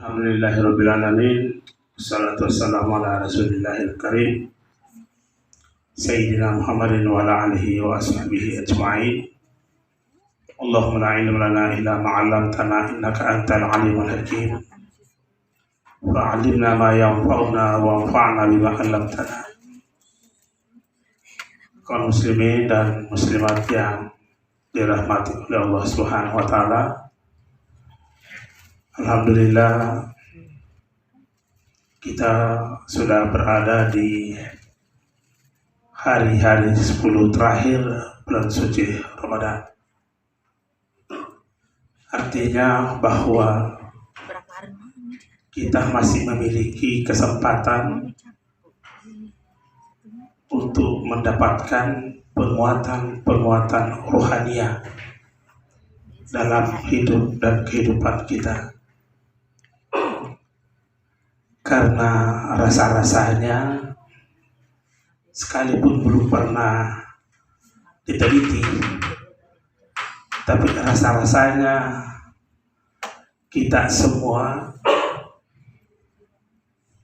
Alhamdulillahirabbil alamin. Wassalatu wassalamu ala rasulillahil karim Sayyidina Muhammadin wa ala alihi wa ashabihi ajma'in. Allahumma la ilma lana illa ma 'allamtana innaka antal alimul hakim. Fa'allimna ma yanfa'una wa anfa'na bima 'allamtana. Kaum muslimin dan muslimat yang dirahmati oleh Allah Subhanahu wa taala. Alhamdulillah kita sudah berada di hari-hari 10 terakhir bulan suci Ramadan. Artinya bahwa kita masih memiliki kesempatan untuk mendapatkan penguatan rohaniah dalam hidup dan kehidupan kita. Karena rasa-rasanya sekalipun belum pernah diteliti, tapi rasa-rasanya kita semua,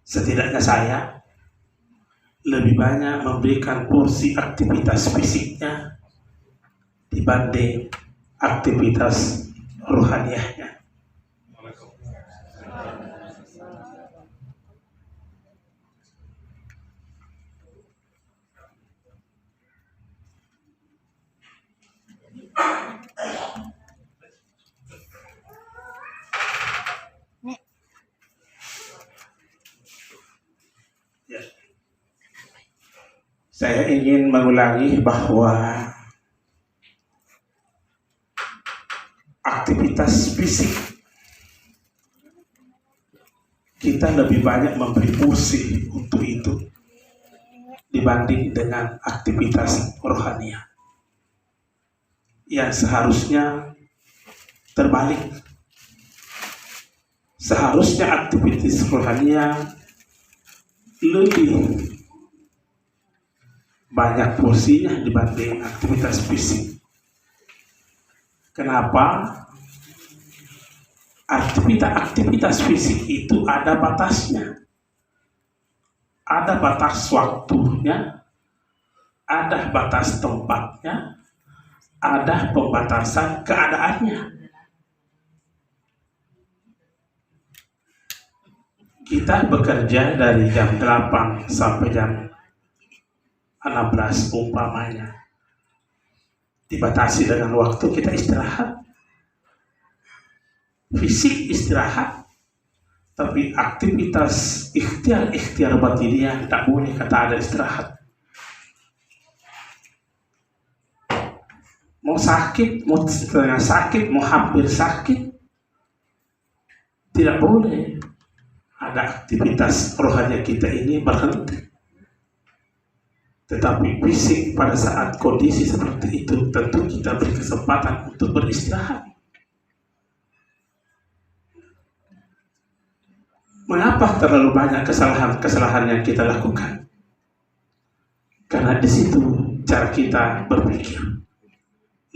setidaknya saya, lebih banyak memberikan porsi aktivitas fisiknya dibanding aktivitas rohaniahnya. Saya ingin mengulangi bahwa aktivitas fisik kita lebih banyak memberi porsi untuk itu dibanding dengan aktivitas rohaniah yang seharusnya terbalik. Seharusnya aktivitas rohaniah lebih banyak porsinya dibanding aktivitas fisik. Kenapa? Aktivitas fisik itu ada batasnya, ada batas waktunya, ada batas tempatnya, ada pembatasan keadaannya. Kita bekerja dari jam 8 sampai jam 16 umpamanya, dibatasi dengan waktu kita istirahat, fisik istirahat, tapi aktivitas ikhtiar batiniah tak boleh kata ada istirahat. Mau sakit, mau setengah sakit, mau hampir sakit, tidak boleh ada aktivitas rohani kita ini berhenti. Tetapi fisik pada saat kondisi seperti itu tentu kita beri kesempatan untuk beristirahat. Mengapa terlalu banyak kesalahan yang kita lakukan? Karena di situ cara kita berpikir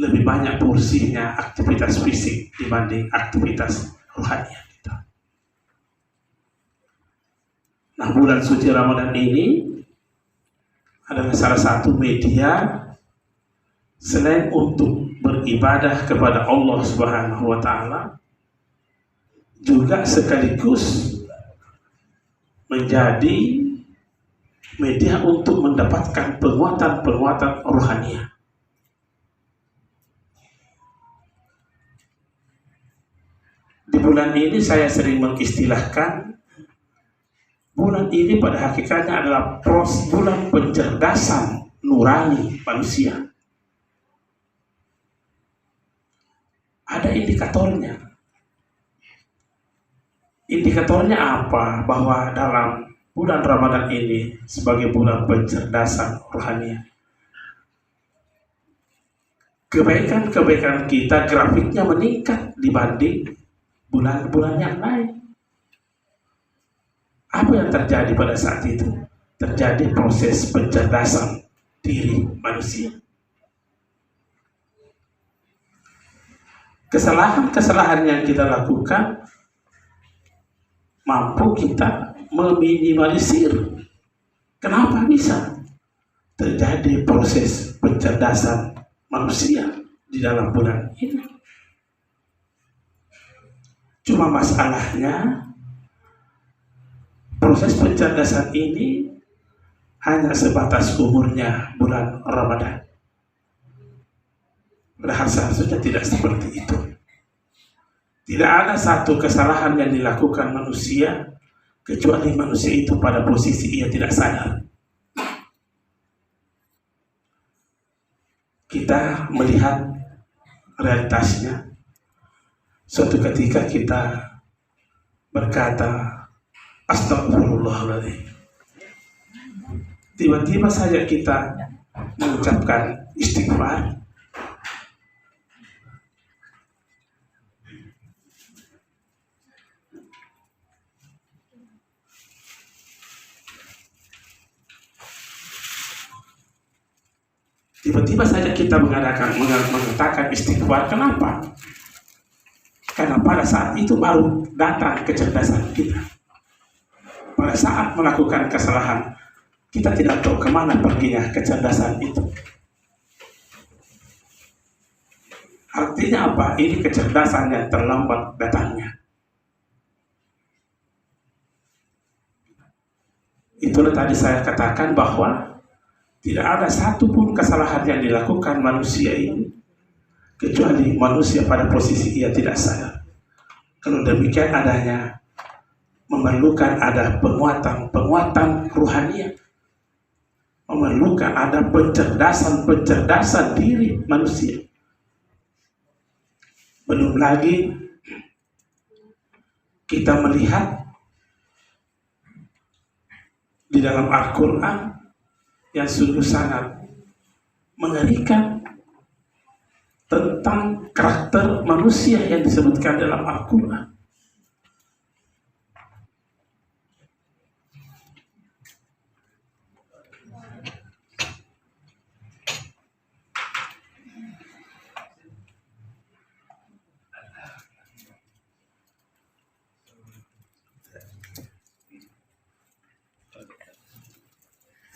lebih banyak porsinya aktivitas fisik dibanding aktivitas rohani kita. Nah, bulan suci Ramadan ini adalah salah satu media selain untuk beribadah kepada Allah Subhanahu wa taala, juga sekaligus menjadi media untuk mendapatkan penguatan rohaniah. Di bulan ini saya sering mengistilahkan bulan ini pada hakikatnya adalah bulan pencerdasan nurani manusia. Ada indikatornya. Indikatornya apa? Bahwa dalam bulan Ramadan ini sebagai bulan pencerdasan rohani, kebaikan-kebaikan kita grafiknya meningkat dibanding bulan-bulan yang lain. Apa yang terjadi pada saat itu? Terjadi proses pencerdasan diri manusia. Kesalahan-kesalahan yang kita lakukan mampu kita meminimalisir. Kenapa bisa? Terjadi proses pencerdasan manusia di dalam bulan ini. Cuma masalahnya proses pencerdasan ini hanya sebatas umurnya bulan Ramadan. Padahal seharusnya tidak seperti itu. Tidak ada satu kesalahan yang dilakukan manusia kecuali manusia itu pada posisi ia tidak sadar. Kita melihat realitasnya. Suatu ketika kita berkata, astagfirullahaladzim. Tiba-tiba saja kita mengucapkan istighfar. Tiba-tiba saja kita mengatakan istighfar. Kenapa? Karena pada saat itu baru datang kecerdasan kita. Pada saat melakukan kesalahan, kita tidak tahu kemana perginya kecerdasan itu. Artinya apa? Ini kecerdasan yang terlambat datangnya. Itulah tadi saya katakan bahwa tidak ada satupun kesalahan yang dilakukan manusia ini kecuali manusia pada posisi ia tidak sadar. Kalau demikian adanya memerlukan ada penguatan ruhania, memerlukan ada pencerdasan diri manusia. Belum lagi kita melihat di dalam Al-Quran yang sungguh sangat mengerikan tentang karakter manusia yang disebutkan dalam Al-Quran.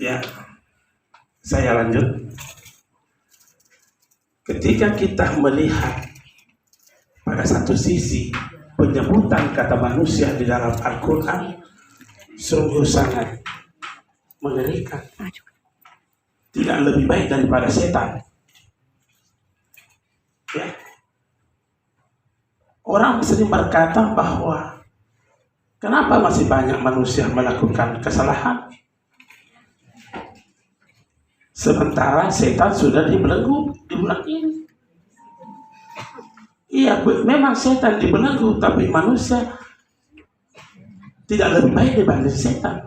Ya, saya lanjut. Ketika kita melihat pada satu sisi penyebutan kata manusia di dalam Al-Quran sungguh sangat mengerikan. Tidak lebih baik daripada setan. Ya. Orang sering berkata bahwa kenapa masih banyak manusia melakukan kesalahan? Sementara setan sudah dibelenggu di bulan ini. Iya, memang setan dibelenggu, tapi manusia tidak lebih baik dibanding setan.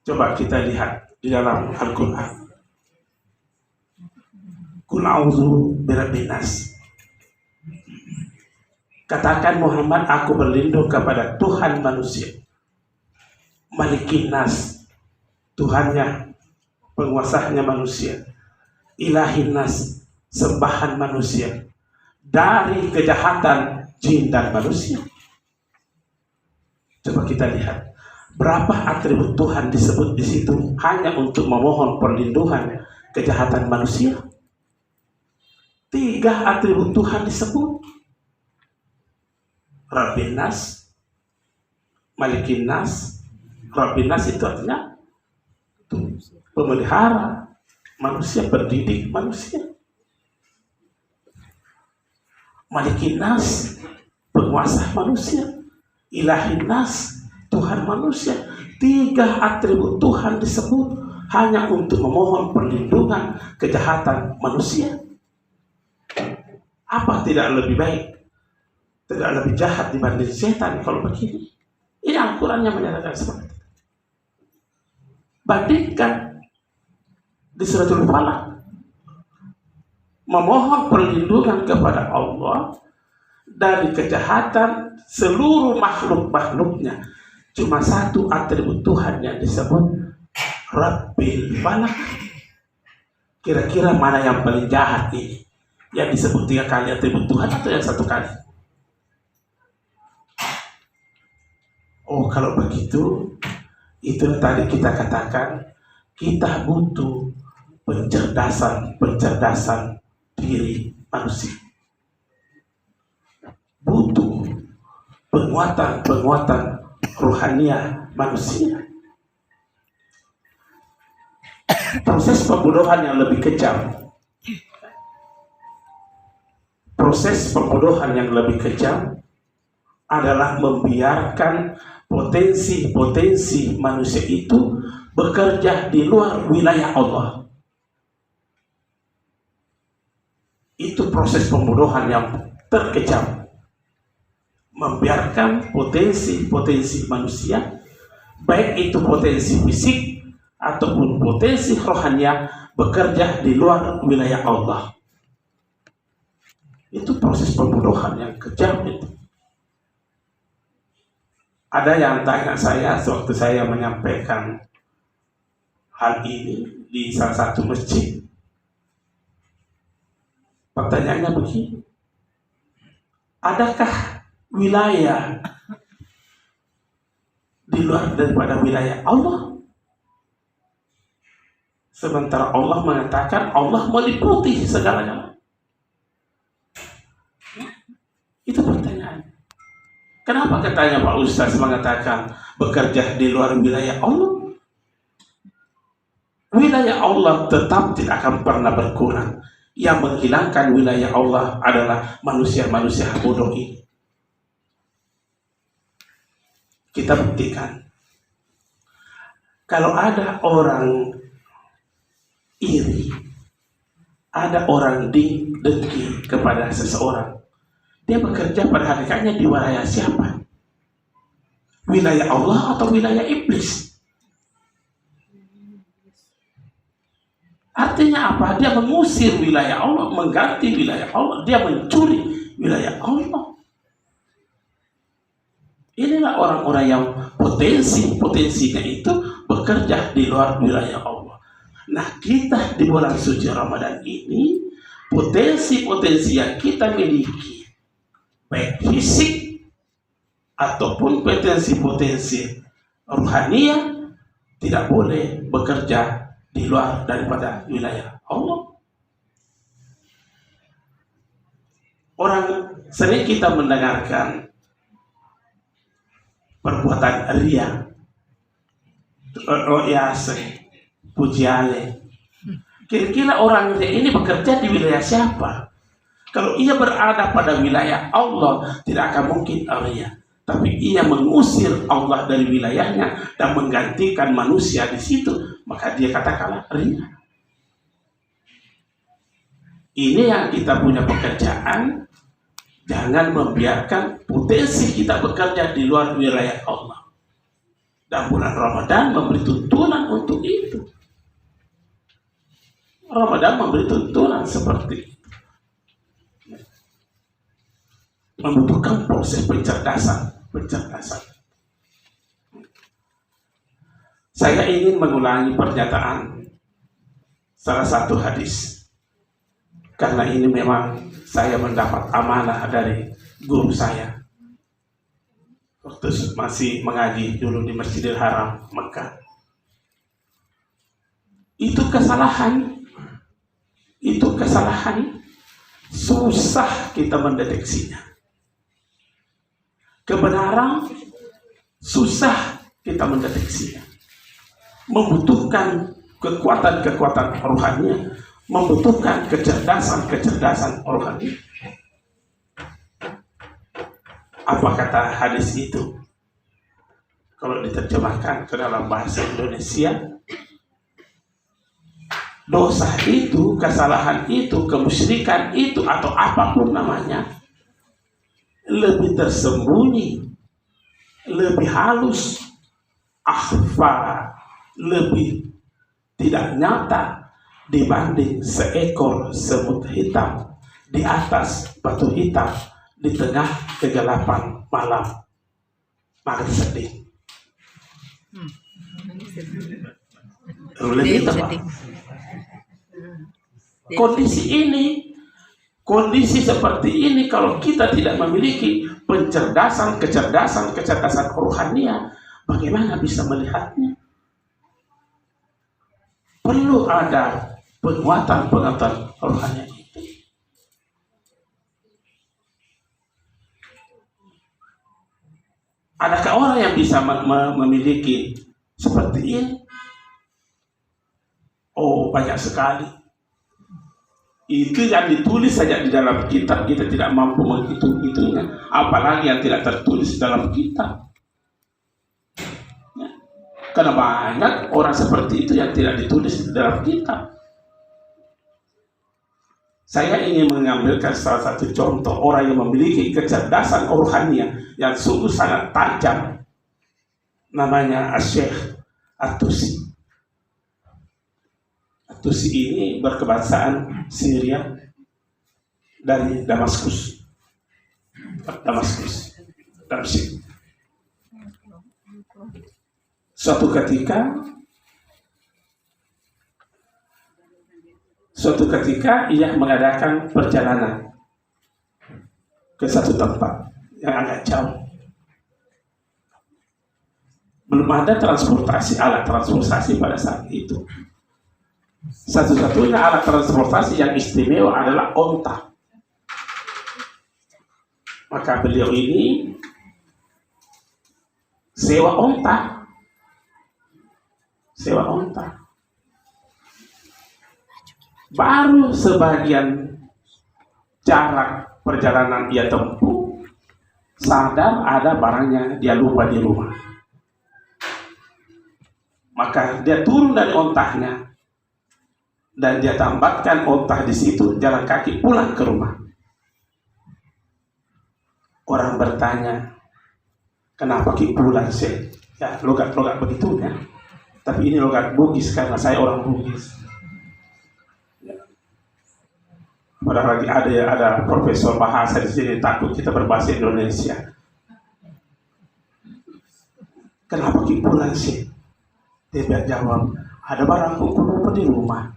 Coba kita lihat di dalam Al-Quran. Qul a'udzu birabbin nas. Katakan Muhammad, aku berlindung kepada Tuhan manusia. Malikin nas, Tuhannya, penguasanya manusia. Ilahin nas, sembahan manusia. Dari kejahatan jin dan manusia. Coba kita lihat. Berapa atribut Tuhan disebut di situ hanya untuk memohon perlindungan kejahatan manusia? 3 atribut Tuhan disebut. Rabbin nas, Malikin nas. Rabbin nas itu artinya pemelihara manusia, pendidik manusia. Malikin nas, penguasa manusia. Ilahin nas, Tuhan manusia. 3 atribut Tuhan disebut hanya untuk memohon perlindungan kejahatan manusia. Apa tidak lebih baik, tidak lebih jahat dibanding setan kalau begini? Ini Al-Quran yang menyatakan seperti itu. Bandingkan di Suratul Falaq, memohon perlindungan kepada Allah dari kejahatan seluruh makhluk-makhluknya. Cuma 1 atribut Tuhan yang disebut Rabbil Falaq. Kira-kira mana yang paling jahat ini? Yang disebut 3 kali atribut Tuhan atau yang 1 kali? Oh, kalau begitu, itu tadi kita katakan, kita butuh pencerdasan diri manusia. Butuh penguatan rohania manusia. Proses pembodohan yang lebih kejam. Proses pembodohan yang lebih kejam adalah membiarkan potensi manusia itu bekerja di luar wilayah Allah. Itu proses pembodohan yang terkejam. Membiarkan potensi manusia, baik itu potensi fisik ataupun potensi rohania, bekerja di luar wilayah Allah. Itu proses pembodohan yang kejam itu. Ada yang tanya saya sewaktu saya menyampaikan hal ini di salah satu masjid. Pertanyaannya begini, adakah wilayah di luar daripada wilayah Allah? Sementara Allah mengatakan Allah meliputi segalanya. Itu pertanyaan. Kenapa katanya Pak Ustaz mengatakan bekerja di luar wilayah Allah? Wilayah Allah tetap tidak akan pernah berkurang. Yang menghilangkan wilayah Allah adalah manusia-manusia bodoh ini. Kita buktikan. Kalau ada orang iri, ada orang dengki kepada seseorang, dia bekerja pada hakikatnya di wilayah siapa? Wilayah Allah atau wilayah iblis? Artinya apa? Dia mengusir wilayah Allah, mengganti wilayah Allah, dia mencuri wilayah Allah. Inilah orang-orang yang potensinya itu bekerja di luar wilayah Allah. Nah, kita di bulan suci Ramadan ini, potensi yang kita miliki, baik fisik ataupun potensi rohania, tidak boleh bekerja di luar daripada wilayah Allah. Orang sering kita mendengarkan perbuatan ria, pujiale. Kira-kira orang ria ini bekerja di wilayah siapa? Kalau ia berada pada wilayah Allah, tidak akan mungkin ria. Tapi ia mengusir Allah dari wilayahnya dan menggantikan manusia di situ, maka dia katakanlah ria. Ini yang kita punya pekerjaan. Jangan membiarkan potensi kita bekerja di luar wilayah Allah. Dan bulan Ramadan memberi tuntunan untuk itu. Ramadan memberi tuntunan seperti itu. Membutuhkan proses pencerdasan. Saya ingin mengulangi pernyataan salah satu hadis, karena ini memang saya mendapat amanah dari guru saya waktu masih mengaji dulu di Masjidil Haram Mekah. Itu kesalahan susah kita mendeteksinya. Kebenaran susah kita mendeteksinya. Membutuhkan kekuatan rohani, membutuhkan kecerdasan rohani. Apa kata hadis itu? Kalau diterjemahkan ke dalam bahasa Indonesia, dosa itu, kesalahan itu, kemusyrikan itu, atau apapun namanya, lebih tersembunyi, lebih halus, akhfa, lebih tidak nyata dibanding seekor semut hitam di atas batu hitam di tengah kegelapan malam. Maka sedih. Lebih tepat. Kondisi seperti ini kalau kita tidak memiliki pencerdasan, kecerdasan rohania, bagaimana bisa melihatnya? Perlu ada penguatan rohania itu. Adakah orang yang bisa memiliki seperti ini? Oh, banyak sekali. Itu yang ditulis saja di dalam kitab, kita tidak mampu menghitung-hitungnya, apalagi yang tidak tertulis dalam kitab. Ya. Karena banyak orang seperti itu yang tidak ditulis di dalam kitab. Saya ingin mengambilkan salah satu contoh orang yang memiliki kecerdasan rohania yang sungguh sangat tajam. Namanya Syekh At-Tusi. At-Tusi ini berkebangsaan Syria dari Damaskus. Damsyik. Suatu ketika ia mengadakan perjalanan ke satu tempat yang agak jauh. Belum ada alat transportasi pada saat itu. Satu-satunya alat transportasi yang istimewa adalah onta. Maka beliau ini sewa onta. Baru sebagian jarak perjalanan dia tempuh, sadar ada barangnya dia lupa di rumah. Maka dia turun dari ontahnya dan dia tambatkan ontah di situ, jalan kaki pulang ke rumah. Orang bertanya, kenapa ki pulang sih? Ya, logat-logat begitu ya. Tapi ini logat Bugis karena saya orang Bugis. Ya. Padahal lagi ada profesor bahasa di sini, takut kita berbahasa Indonesia. Kenapa ki pulang sih? Dia jawab, ada barang hukum apa di rumah?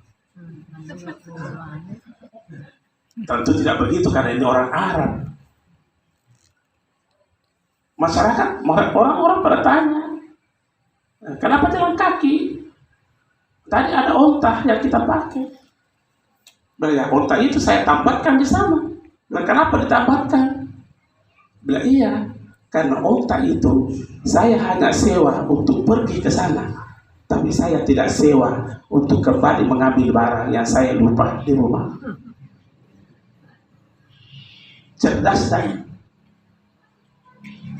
Tentu tidak begitu karena ini orang Arab. Masyarakat, orang-orang bertanya, kenapa jalan kaki? Tadi ada onta yang kita pakai. Bila onta itu saya tambatkan di sana. Dan kenapa ditambatkan? Bila iya, karena onta itu saya hanya sewa untuk pergi ke sana. Tapi saya tidak sewa untuk kembali mengambil barang yang saya lupa di rumah. Cerdas tadi.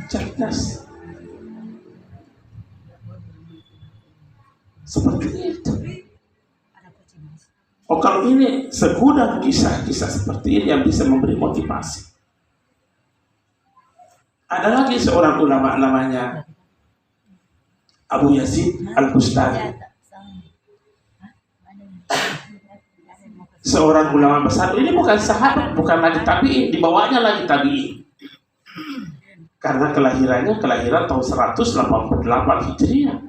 Cerdas. Seperti itu. Oh, kalau ini segudang kisah-kisah seperti ini yang bisa memberi motivasi. Ada lagi seorang ulama namanya Abu Yazid Al-Bustami. Seorang ulama besar. Ini bukan sahabat, bukan lagi tabi'in, dibawanya lagi tabi'in. Karena kelahiran tahun 188 Hijriah.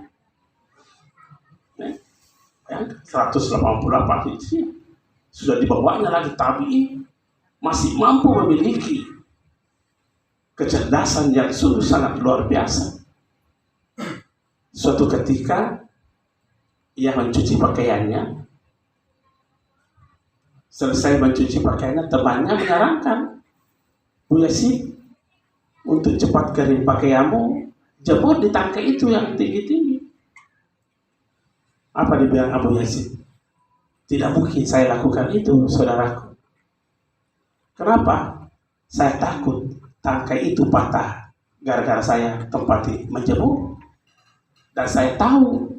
188 Hijriah. Sudah dibawanya lagi tabi'in, masih mampu memiliki kecerdasan yang sungguh sangat luar biasa. Suatu ketika ia mencuci pakaiannya. Selesai mencuci pakaiannya, temannya menyarankan, Bu Yazid, untuk cepat kering pakaianmu, jemur di tangkai itu yang tinggi-tinggi. Apa dibilang Abu Yazid? Tidak mungkin saya lakukan itu, saudaraku. Kenapa? Saya takut tangkai itu patah gara-gara saya tempati menjemur. Dan saya tahu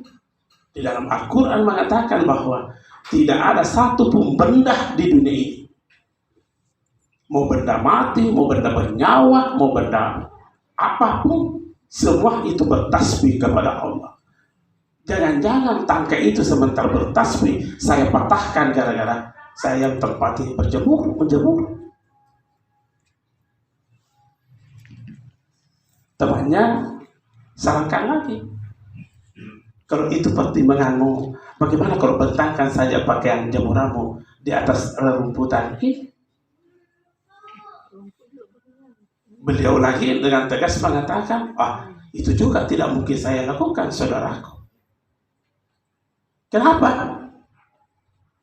di dalam Al-Quran mengatakan bahwa tidak ada satu pun benda di dunia ini, mau benda mati, mau benda bernyawa, mau benda apapun, semua itu bertasbih kepada Allah. Jangan-jangan tangkai itu sementara bertasbih saya patahkan gara-gara saya yang tempati menjemur. Temannya sarankan lagi, kalau itu pertimbanganmu, bagaimana kalau bentangkan saja pakaian jemuranmu di atas rumputan? Beliau lagi dengan tegas mengatakan, itu juga tidak mungkin saya lakukan, saudaraku. Kenapa?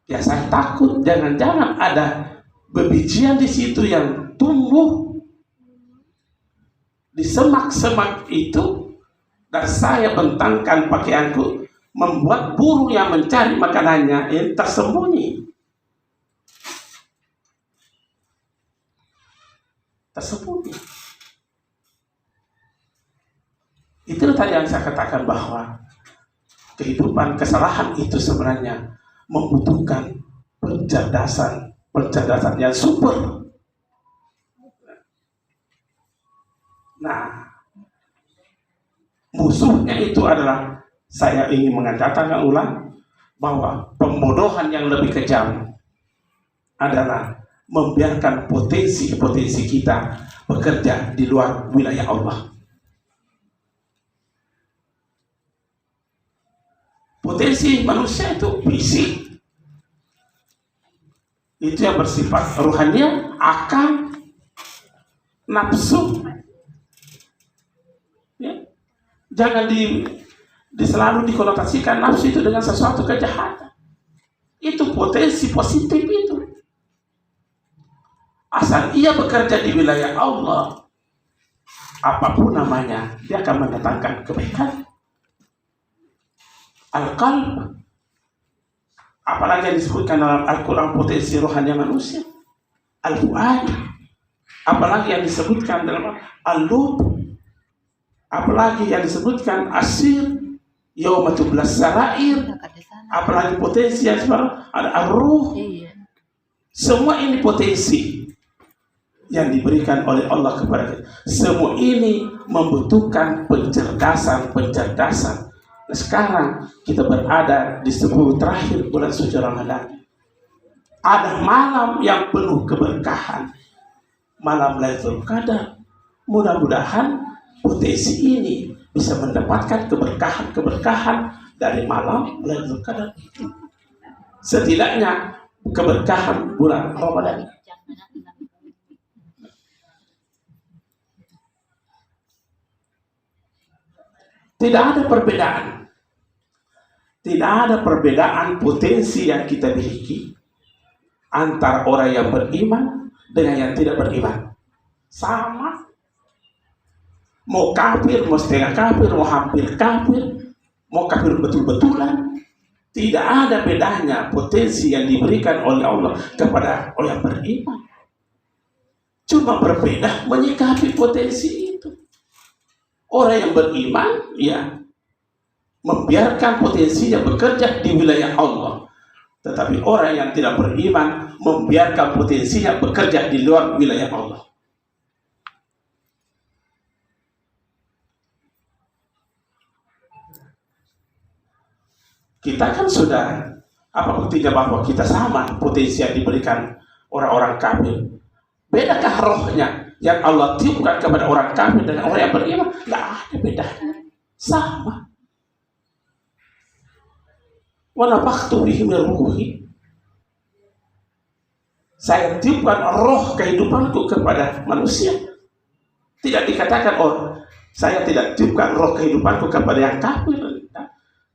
Ya saya takut jangan-jangan ada bebijian di situ yang tumbuh di semak-semak itu, dan saya bentangkan pakaianku, membuat burung yang mencari makanannya yang tersembunyi. Itulah tadi yang saya katakan bahwa kehidupan kesalahan itu sebenarnya membutuhkan pencerdasan yang super. Nah, musuhnya itu adalah, saya ingin mengatakan ulang, bahwa pembodohan yang lebih kejam adalah membiarkan potensi-potensi kita bekerja di luar wilayah Allah. Potensi manusia itu fisik, itu yang bersifat rohania, akal, nafsu. Ya. Jangan selalu dikonotasikan nafsu itu dengan sesuatu kejahatan. Itu potensi positif itu. Asal ia bekerja di wilayah Allah, apapun namanya, dia akan mendatangkan kebaikan. Al-qalb, apalagi yang disebutkan dalam Al-Quran potensi rohani manusia. Al-fuad, apalagi yang disebutkan dalam Al-lub, apalagi yang disebutkan asir, yauma tublas sarair, apalagi potensi yang ada ar-ruh. Semua ini potensi yang diberikan oleh Allah kepada kita. Semua ini membutuhkan pencerdasan. Nah, sekarang kita berada di 10 terakhir bulan suci Ramadan. Ada malam yang penuh keberkahan, malam Lailatul Qadar. Mudah-mudahan potensi ini bisa mendapatkan keberkahan dari malam Lailatul Qadar. Setidaknya keberkahan bulan Ramadan. Tidak ada perbedaan potensi yang kita miliki antara orang yang beriman dengan yang tidak beriman. Sama. Mau kafir, mau setengah kafir, mau hampir kafir, mau kafir betul-betulan. Tidak ada bedanya potensi yang diberikan oleh Allah kepada orang yang beriman. Cuma berbeda menyikapi potensi itu. Orang yang beriman, ya, membiarkan potensinya bekerja di wilayah Allah. Tetapi orang yang tidak beriman membiarkan potensinya bekerja di luar wilayah Allah. Kita kan sudah, apa buktinya bahwa kita sama potensi yang diberikan orang-orang kafir? Bedakah rohnya yang Allah tiupkan kepada orang kafir dan orang yang beriman? Tidak ada bedanya, sama. Wa nafakhtu bihi min ruhi, saya tiupkan roh kehidupanku kepada manusia. Tidak dikatakan, saya tidak tiupkan roh kehidupanku kepada yang kafir.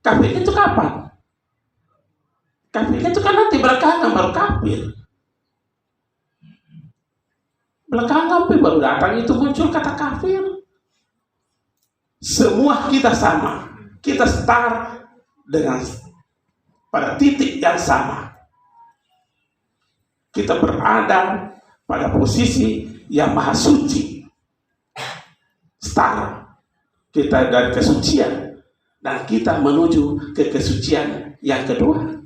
Kafir itu kapan? Kafir itu kan nanti belakangan baru kafir. Belakangan baru datang itu muncul kata kafir. Semua kita sama, kita start dengan pada titik yang sama. Kita berada pada posisi yang maha suci. Start kita dari kesucian, dan kita menuju ke kesucian yang kedua.